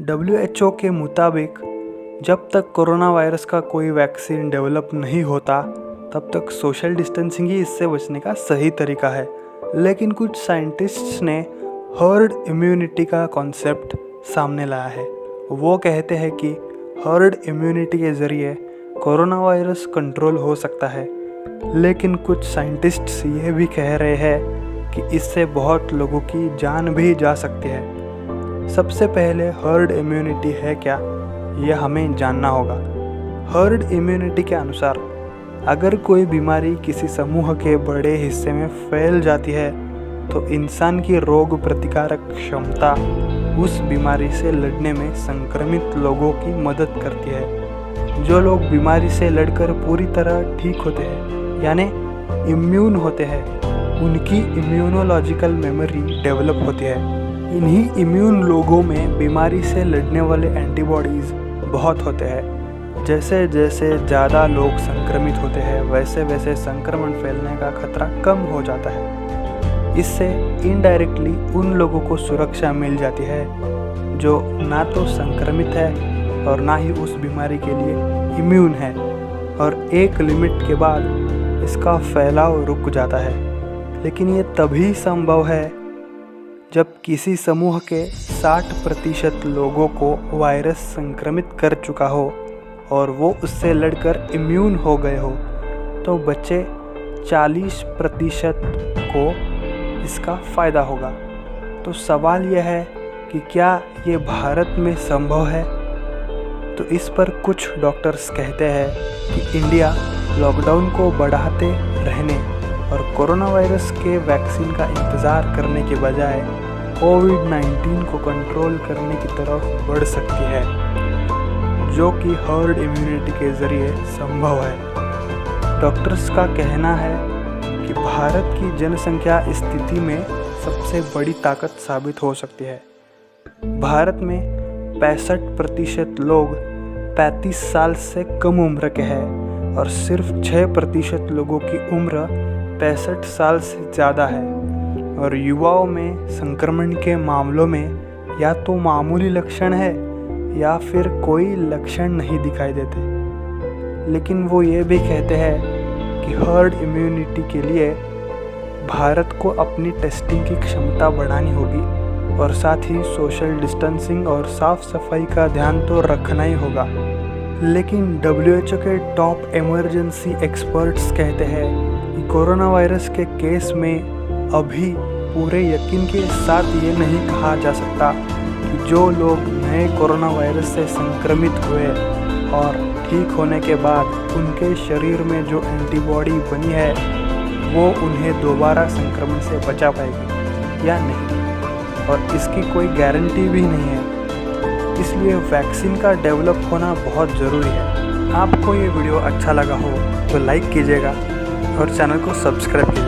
WHO के मुताबिक जब तक कोरोना वायरस का कोई वैक्सीन डेवलप नहीं होता तब तक सोशल डिस्टेंसिंग ही इससे बचने का सही तरीका है। लेकिन कुछ साइंटिस्ट्स ने हर्ड इम्यूनिटी का कॉन्सेप्ट सामने लाया है। वो कहते हैं कि हर्ड इम्यूनिटी के ज़रिए कोरोना वायरस कंट्रोल हो सकता है, लेकिन कुछ साइंटिस्ट्स ये भी कह रहे हैं कि इससे बहुत लोगों की जान भी जा सकती है। सबसे पहले हर्ड इम्यूनिटी है क्या, यह हमें जानना होगा। हर्ड इम्यूनिटी के अनुसार अगर कोई बीमारी किसी समूह के बड़े हिस्से में फैल जाती है तो इंसान की रोग प्रतिकारक क्षमता उस बीमारी से लड़ने में संक्रमित लोगों की मदद करती है। जो लोग बीमारी से लड़कर पूरी तरह ठीक होते हैं यानी इम्यून होते हैं, उनकी इम्यूनोलॉजिकल मेमोरी डेवलप होती है। इन्हीं इम्यून लोगों में बीमारी से लड़ने वाले एंटीबॉडीज़ बहुत होते हैं। जैसे जैसे ज़्यादा लोग संक्रमित होते हैं वैसे वैसे संक्रमण फैलने का खतरा कम हो जाता है। इससे इनडायरेक्टली उन लोगों को सुरक्षा मिल जाती है जो ना तो संक्रमित है और ना ही उस बीमारी के लिए इम्यून है, और एक लिमिट के बाद इसका फैलाव रुक जाता है। लेकिन ये तभी संभव है जब किसी समूह के 60% लोगों को वायरस संक्रमित कर चुका हो और वो उससे लड़कर इम्यून हो गए हो, तो बचे 40% को इसका फ़ायदा होगा। तो सवाल यह है कि क्या ये भारत में संभव है? तो इस पर कुछ डॉक्टर्स कहते हैं कि इंडिया लॉकडाउन को बढ़ाते रहने और कोरोना वायरस के वैक्सीन का इंतज़ार करने के बजाय कोविड-19 को कंट्रोल करने की तरफ बढ़ सकती है, जो कि हर्ड इम्यूनिटी के ज़रिए संभव है। डॉक्टर्स का कहना है कि भारत की जनसंख्या इस स्थिति में सबसे बड़ी ताकत साबित हो सकती है। भारत में 65% लोग 35 साल से कम उम्र के हैं और सिर्फ 6% लोगों की उम्र 65 साल से ज़्यादा है, और युवाओं में संक्रमण के मामलों में या तो मामूली लक्षण है या फिर कोई लक्षण नहीं दिखाई देते। लेकिन वो ये भी कहते हैं कि हर्ड इम्यूनिटी के लिए भारत को अपनी टेस्टिंग की क्षमता बढ़ानी होगी और साथ ही सोशल डिस्टेंसिंग और साफ सफाई का ध्यान तो रखना ही होगा। लेकिन WHO के टॉप इमरजेंसी एक्सपर्ट्स कहते हैं कि कोरोना वायरस के केस में अभी पूरे यकीन के साथ ये नहीं कहा जा सकता कि जो लोग नए कोरोना वायरस से संक्रमित हुए और ठीक होने के बाद उनके शरीर में जो एंटीबॉडी बनी है वो उन्हें दोबारा संक्रमण से बचा पाएगी या नहीं, और इसकी कोई गारंटी भी नहीं है। इसलिए वैक्सीन का डेवलप होना बहुत ज़रूरी है। आपको ये वीडियो अच्छा लगा हो तो लाइक कीजिएगा और चैनल को सब्सक्राइब कीजिएगा।